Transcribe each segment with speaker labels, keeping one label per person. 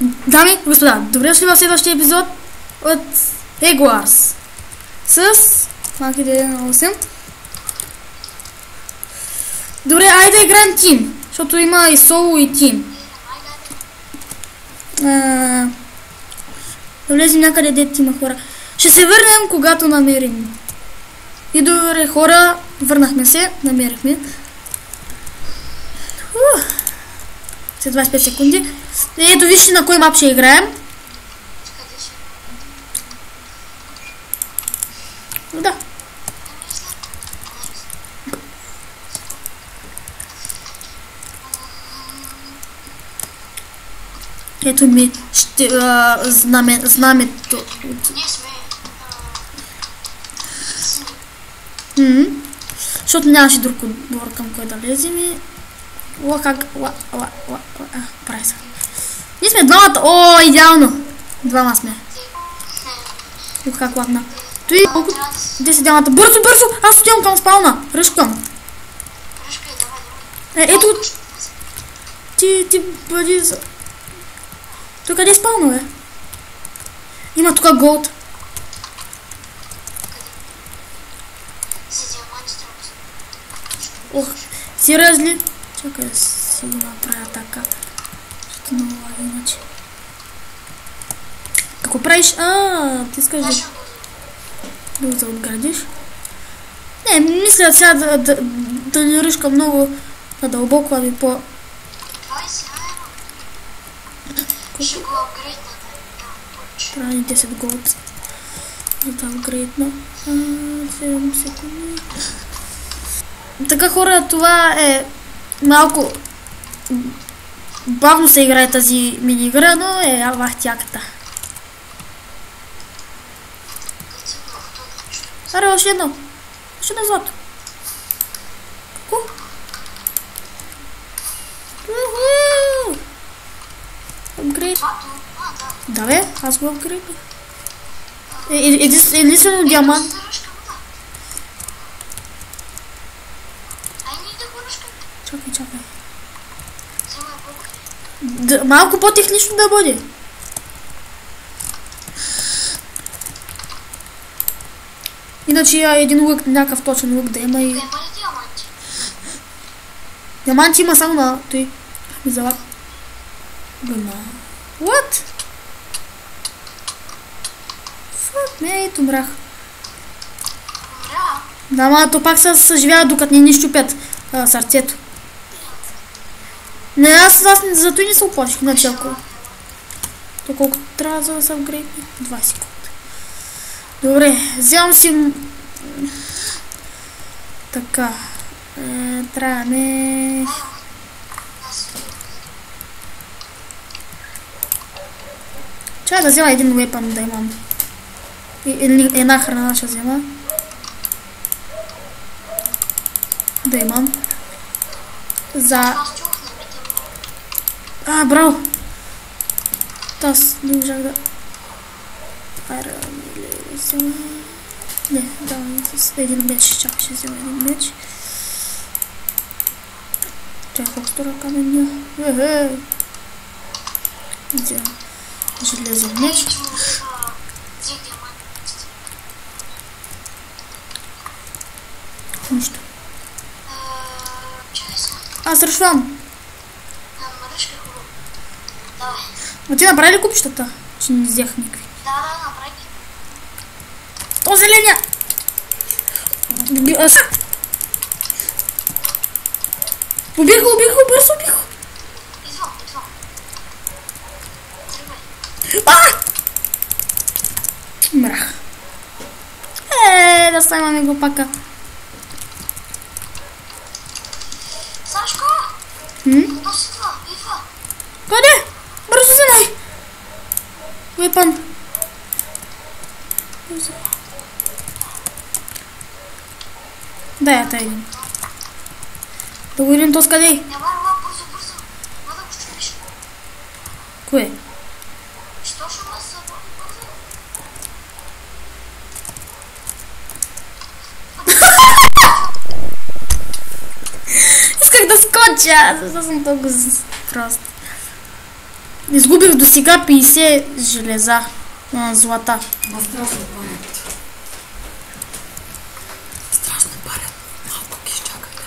Speaker 1: Дами и господа, добре дошли в следващия епизод от Hogwarts с малки 8. Добре, айде да играем тим, защото има и соло и тим. Да влезем някъде, дето има хора. Ще се върнем, когато намерим. И добре, хора, върнахме се, намерихме. След 25 секунди. Ето вижте на кой мап ще играем. Да. Ето ми ще знамето. Защото нямаше друг отбор към кой да влезем и... прави се. Ние сме двамата. О, идеално. Двама сме. Ух, как ладна. Той колко... 10 дямата. Бързо, бързо! Аз отивам към спална. Ръшкам. Ето... Ти бъди за... Той къде е спална, бе? Има тук голд. Ох, си разли. Чакай да си го направя така. Ще много лаги иначе. Какво правиш? Ти искаш да заотградиш? Не, мисля сега да не ръшка много надълбоко, ами по...
Speaker 2: Ще го апгрейдна.
Speaker 1: Трябва ни 10 голд. Да апгрейдна. 7 секунди. Така, хора, това е малко бавно се играе тази мини игра, но е вахтяката. Аре, още едно. Още едно злато. Какво? Апгрейд. Да, бе, аз го апгрейдах. Единствено диамант. Чакай. Малко по-технично да бъде. Иначе един лък, някакъв точен лък да има и... Диаманти има само на той. Залак. What? Fuck, не, ето мрах. Да, ма то пак се съживява, докато ни щупят сърцето. Не, аз зато и не се оплаших, иначе ако... То колко трябва за да се апгрейдне? 20 секунди. Добре, вземам си... Така... трябва не... Чай да взема един уепън да имам. Една храна ще взема. Да имам. За... браво! Аз не можах да... Не, да, с един меч. Чакай, ще взема един меч. Чакай, колкото ръка на нея. Взема железен меч. Нищо. Аз ръшвам. А ти направи ли купищата? Че не взех никакви.
Speaker 2: Да, направи.
Speaker 1: О, зеления! Убих го, бързо убих го!
Speaker 2: Идвам.
Speaker 1: Мрах. Да снимаме го пака.
Speaker 2: Сашко! Идва.
Speaker 1: Къде? Бързо вземай! Уепън. Да, я тая един. Да го видим то с къде.
Speaker 2: Няма бързо. Ма да го чуеш.
Speaker 1: Кое?
Speaker 2: Що ще ме събори бързо?
Speaker 1: Исках да скоча, защото съм толкова прост. Изгубих до сега 50 железа. Злата.
Speaker 3: Страшно парят. Страшно парят. Малко ги изчакайте.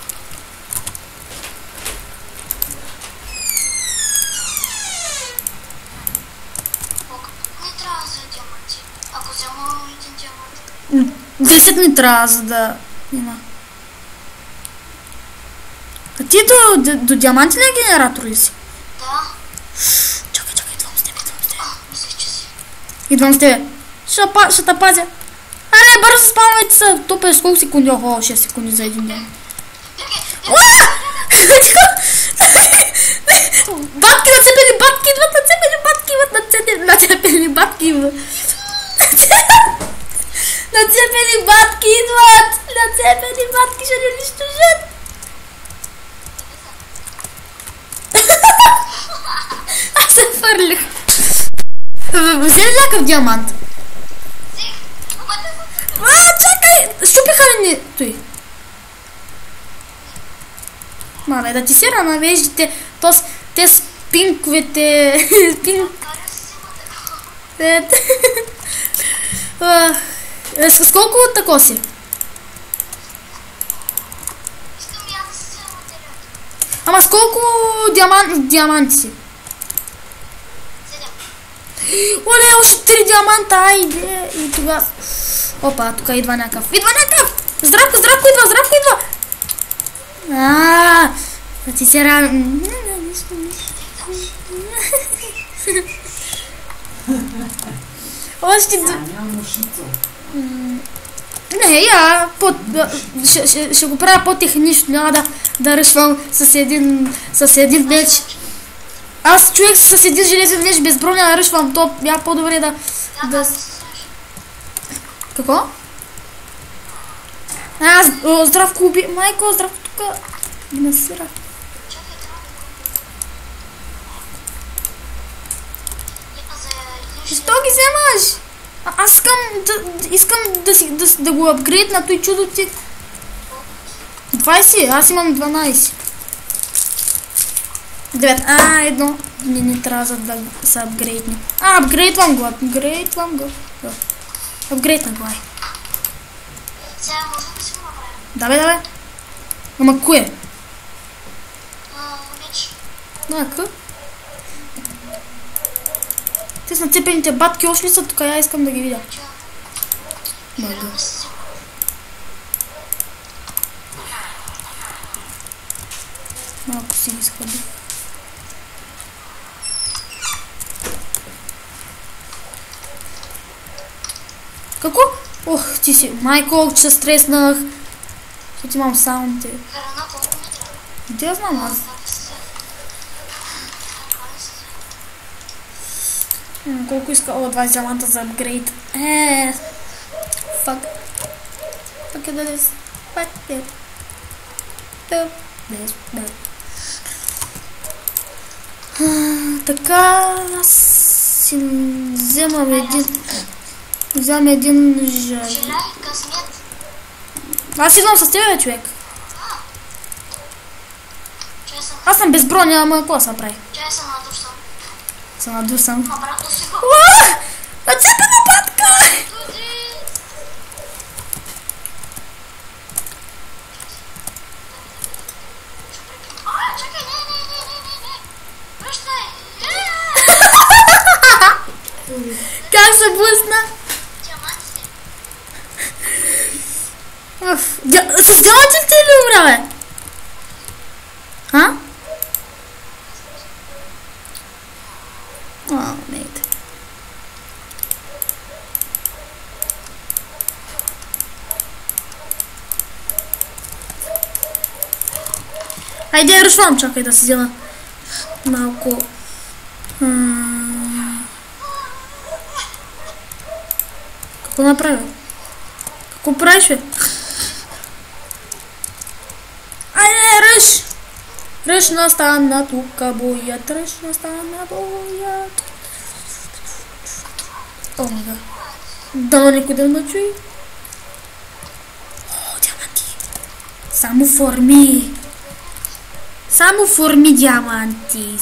Speaker 2: Не трябва да взема диаманти. Ако взема един диамант.
Speaker 1: 10 ни трябва, за да има. А ти до диамантения генератор ли си?
Speaker 2: Да.
Speaker 1: Чакай, идвам с тебе.
Speaker 2: Мислех, че си.
Speaker 1: Идвам с тебе. Ще те пазя. Аре, бързо спалвайте се. Топе с колко секунди? Охо, 6 секунди за един ден. Батки нацепени, батки идват, нацепени батки идват. Нацепени батки идват. Нацепени батки идват. Нацепени батки ще ни унищожат. Аз се фърлих. Взе ли някакъв диамант? Чакай! Щупиха ли ни? Той. Мале, да ти се рана веждите. Те с пинковете. С колко от тако си?
Speaker 2: Искам и аз да се взема материал.
Speaker 1: Ама с колко диаманти си?
Speaker 2: 7.
Speaker 1: Оле, още 3 диаманта, айде. И тогава... Опа, тук идва някакъв. Здравко идва. Да ти се рано. Още...
Speaker 3: Няма мушица.
Speaker 1: Не, я ще го правя по-технично, няма да ръшвам с един меч. Аз човек с един железен меч без броня да ръшвам, то бя по-добре да... Какво? Здравко уби... Майко, здравко тука ги насира.
Speaker 2: Чакай, трябва да...
Speaker 1: Що ги вземаш? Аз искам да го апгрейдна той чудо ти. 20, аз имам 12. 9, едно. Не трябва за да се апгрейдне. Апгрейдвам го. Апгрейдна го, ай.
Speaker 2: Сега може да си го направим.
Speaker 1: Давай. Ама кое?
Speaker 2: Меч.
Speaker 1: Къ? Те са нацепените батки, още ли са тук? Я искам да ги видя. Мага. Малко си изходи. Какво? Ох, ти си. Майко, че се стреснах. Защото имам саунти.
Speaker 2: Храна, колко ми трябва?
Speaker 1: Де я знам аз? Колко иска? 20 диаманта за апгрейд. Фак. Пак е да дес. Пак е. Така, аз си вземам един жал. Аз идвам с тебе, човек. Аз съм без броня, ама какво се прави?
Speaker 2: Чай съм надушсан.
Speaker 1: Съм надушсан.
Speaker 2: Обратно си го.
Speaker 1: Нацепена батка!
Speaker 2: Чакай, не. Връщай.
Speaker 1: Как се блъсна?
Speaker 2: Диамантите.
Speaker 1: С диамантите ли умря, бе? Мейте. Хайде, ръшвам, чакай да си взема малко. Какво направя? Какво правиш, бе? Айде, ръш! Ръш настана тука боят, ръш настана боят. О, мага. Дано никой да ме чуи. О, диаманти. Само форми диаманти.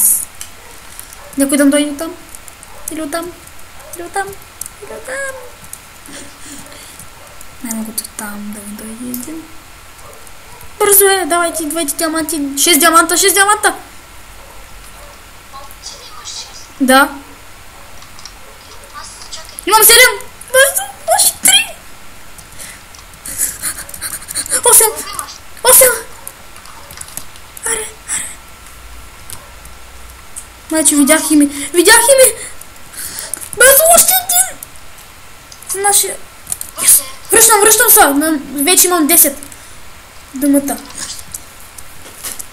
Speaker 1: Някой да дойде там. Или оттам. Или оттам. Или оттам. Най-многото там да ми дойде един. Бързо е, давайте двете диаманти. 6 диаманта, 6 диаманта.
Speaker 2: Ти ли имаш 6?
Speaker 1: Да.
Speaker 2: Аз чакай.
Speaker 1: Имам 7. Бързо, още 3. 8.
Speaker 2: Колко имаш?
Speaker 1: 8. Аре. Майче, видях и ми. Бързо, още един. За нашия... Връщам се. Вече имам 10. Думата.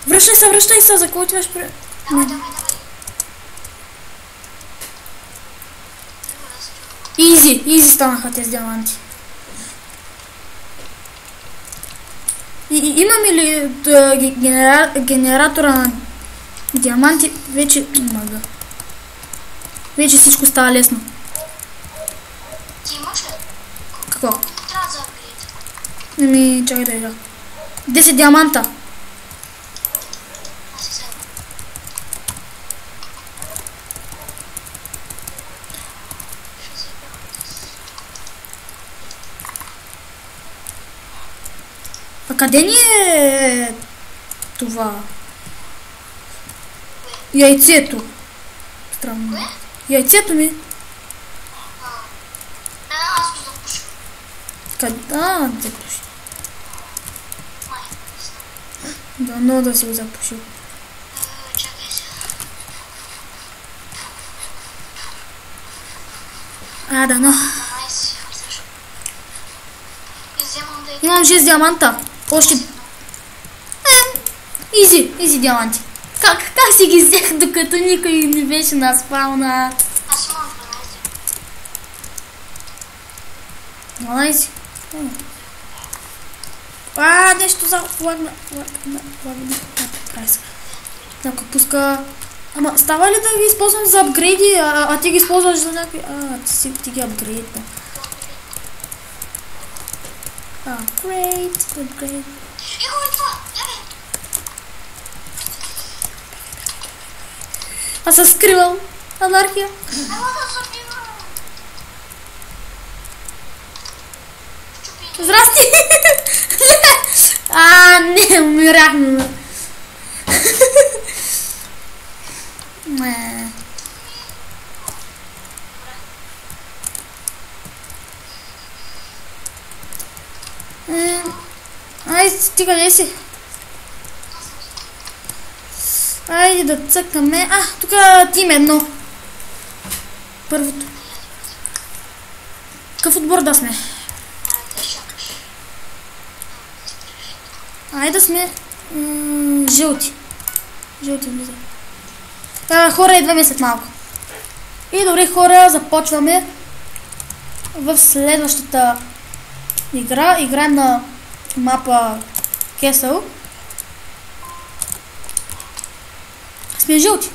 Speaker 1: Връщай се, за кой отиваш при...
Speaker 2: Давай.
Speaker 1: Изи станаха тези диаманти. Имаме ли генератора на диаманти? Вече мага. Вече всичко става лесно.
Speaker 2: Ти имаш ли?
Speaker 1: Какво?
Speaker 2: Трябва да апгрейд.
Speaker 1: Чакай да видя. 10 диаманта.
Speaker 2: Аз си седна. Ще си
Speaker 1: А къде ни е това? Яйцето. Странно. Яйцето ми.
Speaker 2: Аз го запуша.
Speaker 1: Къде? Запуши.
Speaker 2: Май.
Speaker 1: Да, но да си го запушил.
Speaker 2: Чакай сега.
Speaker 1: Да, но.
Speaker 2: Найс. И вземам да
Speaker 1: Имам 6 диаманта. Още... Изи диаманти. Как си ги взех, докато никой не беше на спауна?
Speaker 2: Аз имам 12.
Speaker 1: 12. Нещо за... Лагна. Някой пуска... Ама става ли да ги използвам за апгрейди, а ти ги използваш за някакви... Ти ги апгрейд, да. Апгрейд.
Speaker 2: Иго е това!
Speaker 1: Аз се скривам. Анархия.
Speaker 2: Ела да забивам! Щупи.
Speaker 1: Здрасти! Не, умирахме. Не. Ай, ти къде си? Айде да цъкаме. Тук тим едно. Първото. Какъв отбор да сме? Айде да сме жълти. Жълти влиза. Хора, идваме след малко. И добре, хора, започваме в следващата игра. Играем на мапа Кесъл. Сме жълти.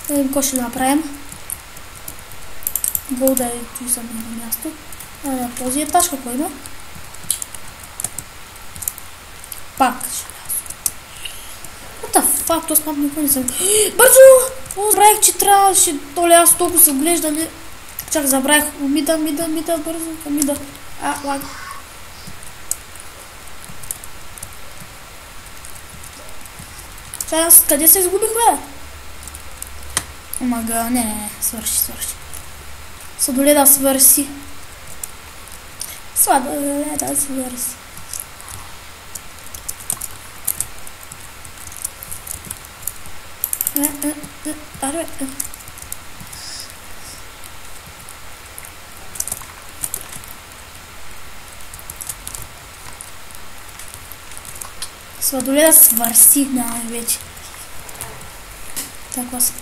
Speaker 1: Да видим какво ще направим. Гол да е съм на място. Този етаж какво има? Пак желязо. What the fuck, този мап никой не съм... Бързо! Забравих, че трябваше... Толе аз толкова се оглеждали. Чак забравих. Мида, бързо. Мида. Лаг. Сега, къде се изгубих, бе? Омага, не, свърши. Сладоледа свърши. Сладоледа свърши, вече. Така са.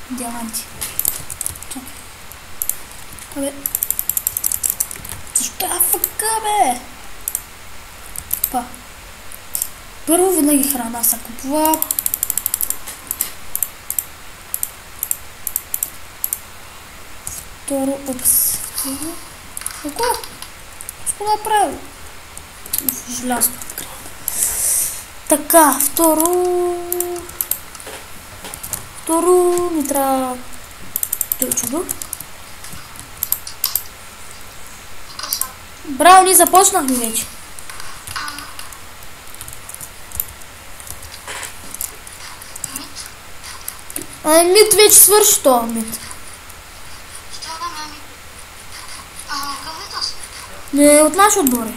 Speaker 1: Диаманти. Чакай. Абе. Защо фъка, бе? Първо винаги храна се купува. Второ, Какво? Какво направил? Желязно. Така, второ... Второ ми трябва... Той чудо. Браво, ние започнахме вече. Мид вече свърши това мид. Не, от наш отбор е.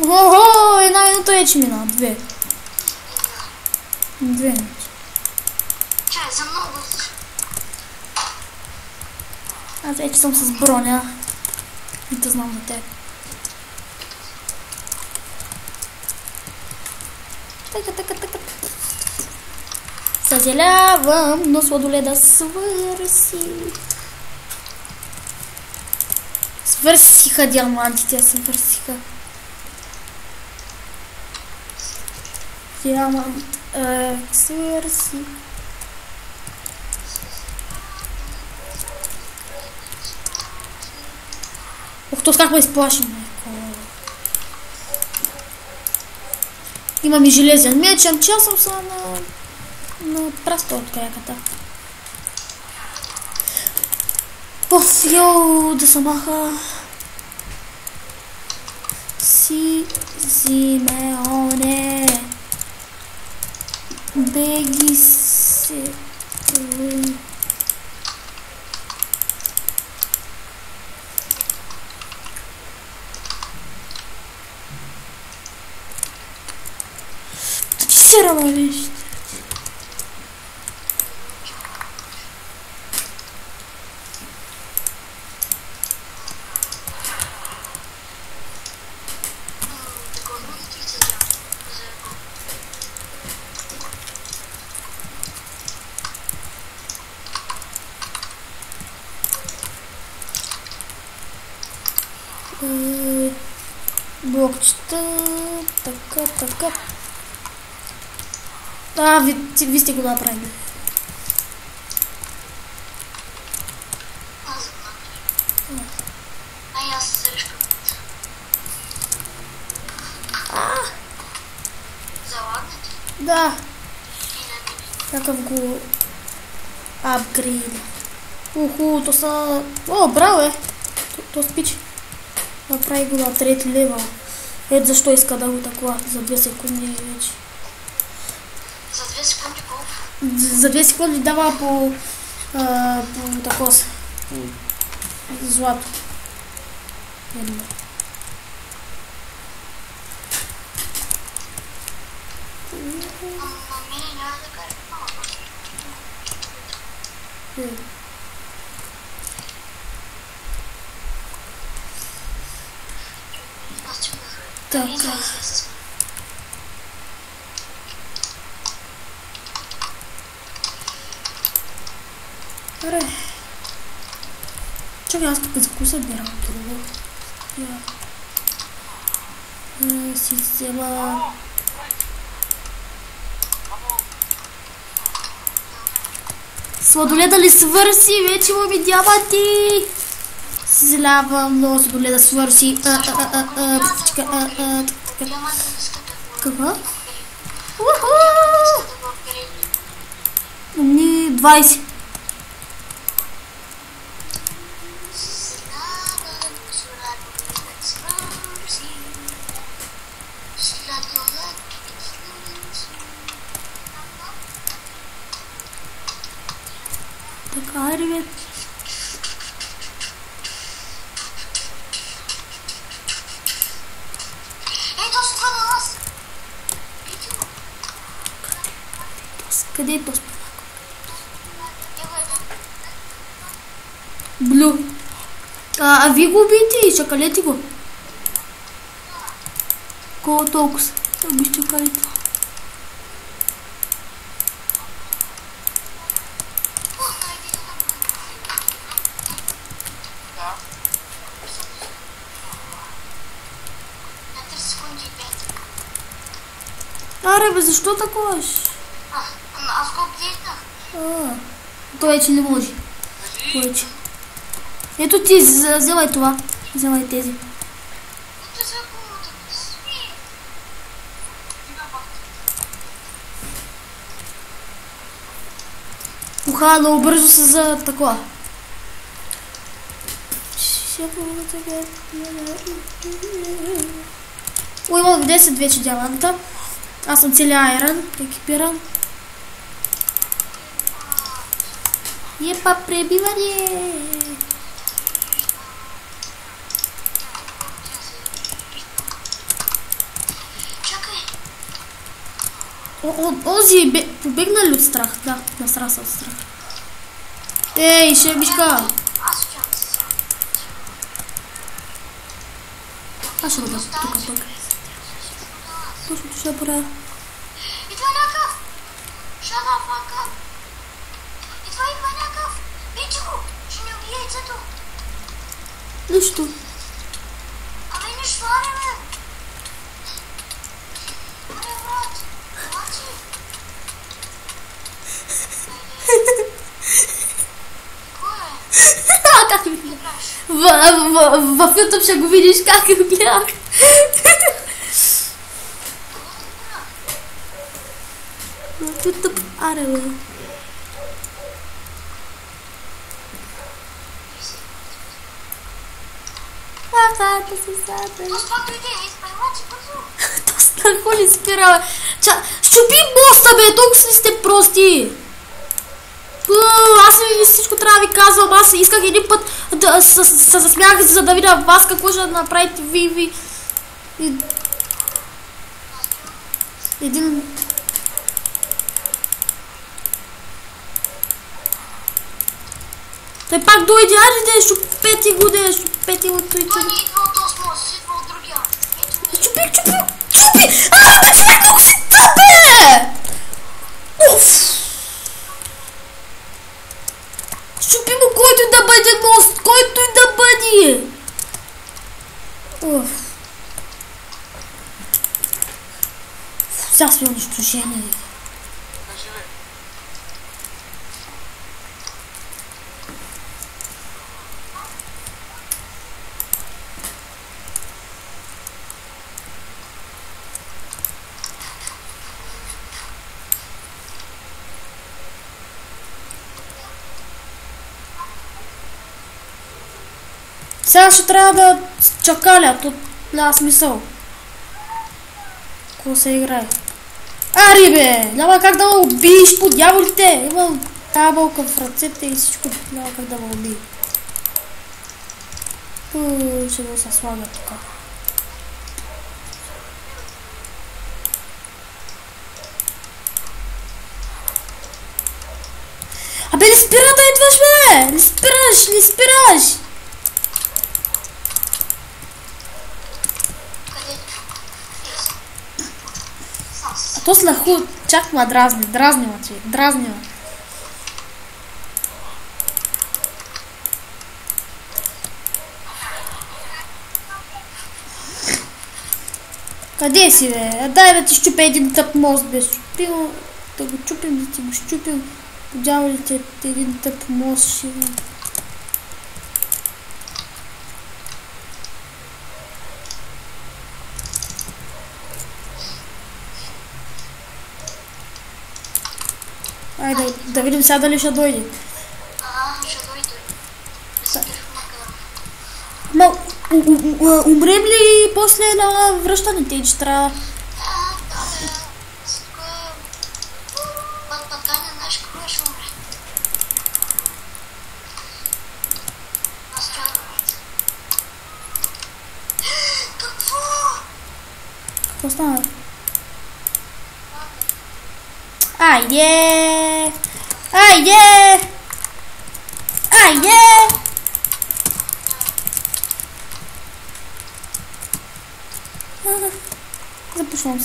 Speaker 1: Ого, една минута вече мина. Две минути.
Speaker 2: Чай, за много.
Speaker 1: Аз вече съм с броня. И да знам за теб. Така. Съжалявам, но сладоледа свърси. Свърсиха диамантите, свърсиха. Диамант, свърси. Ох, то как ме изплашим. Имам и железен меч, чел съм се на праста от каяката. Оф, йоу, да се маха. Симеоне. Беги се. Сера виж. Блокчета, така. Ви сте го направили.
Speaker 2: Аз срещу. Залагнете?
Speaker 1: Да. Какъв го апгрейд. То са... О, браво е. То спич. Направи го на трети левел. Ето защо иска да го такова за 2 секунди вече.
Speaker 2: За 2 секунди колко?
Speaker 1: За 2 секунди дава по такова злато. Едно.
Speaker 2: Мене няма да кари малко. Аз ти
Speaker 1: Така. Аре. Чакай, аз тук закуса бирам друго. Си взема... Сладоледа ли свърси? Вече имаме диаманти! Съжалявам, но сладоледа свърси. Какво? Ни 20. Така, ребят. Къде е този палак? Блю. А ви го убийте и чакалете го. Колко толкова са? Да го изчакали това. Аре бе, защо такова?
Speaker 2: Аз го обдигнах.
Speaker 1: То вече не може. Повече. Ето ти, вземай това. Вземай тези. Уха, много бързо се за такова. О, имам 10 вече диаманта. Аз съм целия айрон, екипиран. Епа, пребиване! Онзи побегна ли от страх? Да, насраса от страх. Ей, шебишка! Аз ще го бъда тук пък. Точно ще правя.
Speaker 2: Идва някакъв! Шада, фака! Идва някакъв! Бейте го! Ще ни убие яйцето!
Speaker 1: Нищо.
Speaker 2: Абе, не швари, бе! Абе, брат! Мати!
Speaker 1: Как ми гледаш? В YouTube ще го видиш как го гледах. В YouTube, аре бе. Да се сада.
Speaker 2: То спак дойде, изпревати бързо!
Speaker 1: То страхо ли спира, бе? Щупи моста, бе, толкова ли сте прости? Аз ви всичко трябва да ви казвам, аз исках един път да се засмях, за да видя вас какво ще направите ви. Един... Той пак дойде, аре, щупети го, щупети го, той.
Speaker 2: Той не идва от този мост, идва от другия.
Speaker 1: Чупи! Бе, човек, колко си тъпе! Уф! Щупи му който и да бъде мост, който и да бъде! Уф! Сега сме унищожени. Сега ще трябва да чакаля, тут няма смисъл. Какво се играе? Ари бе! Няма как да ме убиеш по дяволите! Имам табълка в ръцете и всичко няма как да ме убие. Ще го се слага тук. Абе, не спира да идваш, бе! Не спираш! То слаху, чак ма дразни ма, че, дразни ма. Къде си, бе? Дай да ти щупя един тъп мост, бе. Да го чупим, да ти го щупим. Подявалите един тъп мост ще... Айде, да видим сега дали ще дойде.
Speaker 2: Ще дойде.
Speaker 1: Ма, умрем ли после на връщането и че трябва...
Speaker 2: Пъткане наш кой ще умре. Аз трябва да бъде. Какво?
Speaker 1: Какво стана? Айде! Запушвам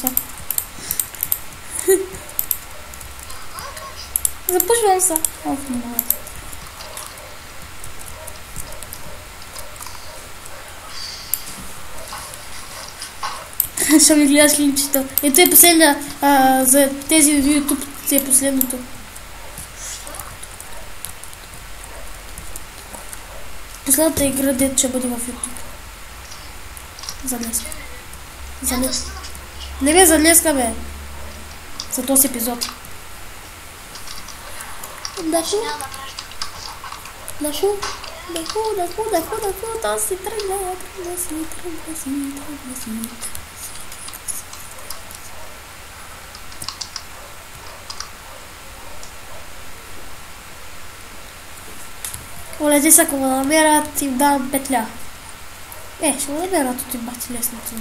Speaker 1: се. Оф, моля. Ще ми гледаш линчето. Ето е последния, за тези в YouTube, е последното. Последната игра, дето ще бъде в YouTube. Залез. Не бе, залезка бе. За този епизод. Даху, то си тръгна. Олези са, ако ме намерят, им давам петля. Ще ме намерят от им бати лесното.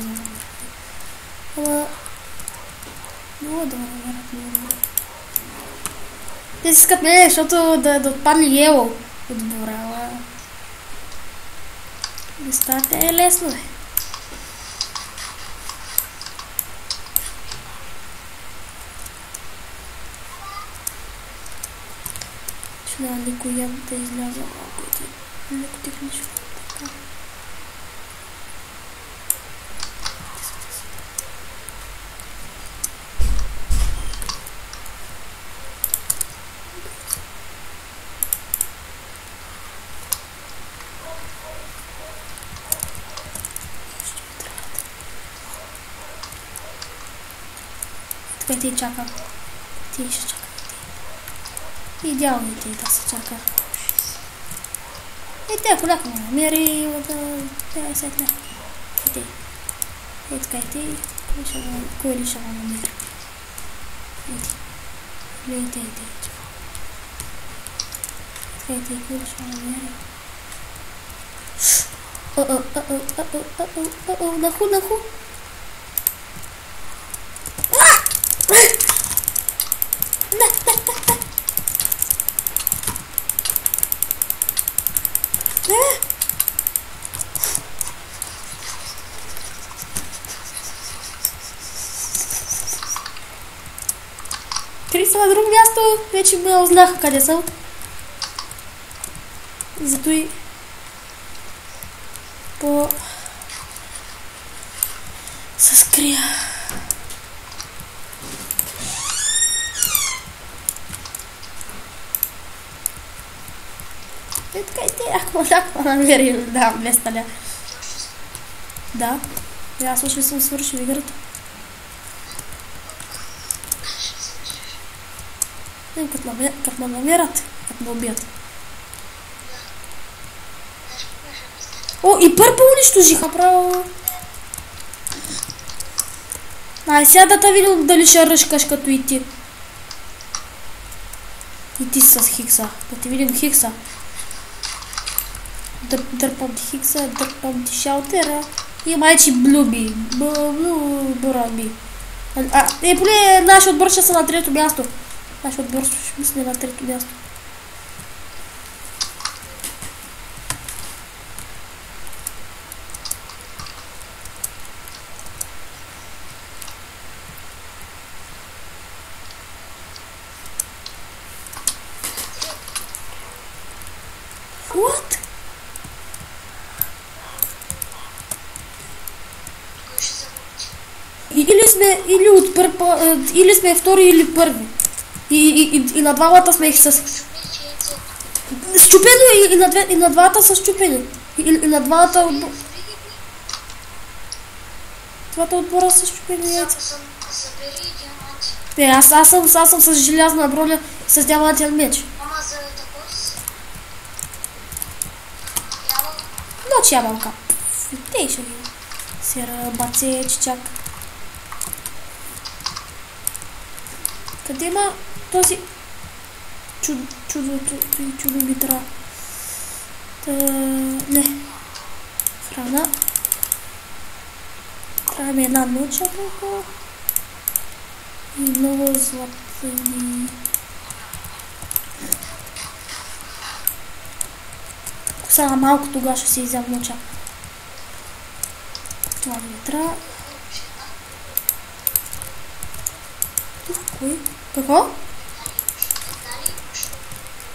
Speaker 1: Ама... Много да ме намерят. Те си искат мене, защото да отпадне Ело от двора, ама... Не става лесно, бе. Няма никой да изляза малко и леко технично. Така. Така ти чака. Ти ще чака. Идеално ти да се чака. И те, ако ляко ме намери, да 50 ля. И те. И така и те. Кой ли ще ме намери? И те. Така и те, кой ли ще ме намери? Наху. Три са на друго място, вече ме узнаха къде съм. Зато и се скрия. И така и те, ако намери, давам 200 ля. Да, аз още съм свършил играта. Като ме намерят, като ме убият. О, и първо унищожиха, право. Ай, сега да те видим дали ще ръшкаш като и ти. И ти с Хикса. Да ти видим Хикса. Дърпам ти Хикса, дърпам ти шалтера. И майчи Блуби. Бураби. Поне нашия отбор ще са на трето място. Нашия отбор ще мисля на трето място. What? Или сме втори или първи. И на двамата сме их с... Счупено и на двата са счупени. И на двата отбора са счупени яйца. Аз съм с желязна броня с диамантен меч. Noć jabłka. Widzieliście mnie. Sera baceczciak. Къде има този чудо литра? Не. Храна. Трябва ми една ноча толкова. И много златни. Ако сега малко тогава ще си изям ноча. Това литра. Кой? Какво?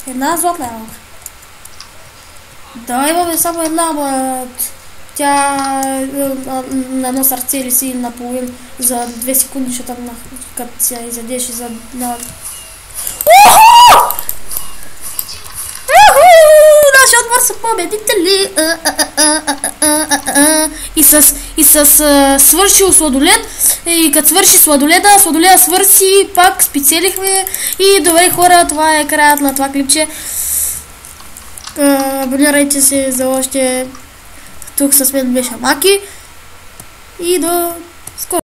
Speaker 1: Една златна ябълка. Да, имаме само една, ама тя на едно сърце или си наполовин за 2 секунди, защото като се изядеш и за... Нашия отбор са победители. И с свършил сладолед. И като свърши сладоледа свърши, пак спечелихме. И добре хора, това е краят на това клипче. Абонирайте се за още. Тук с мен беше Маки. И до скоро.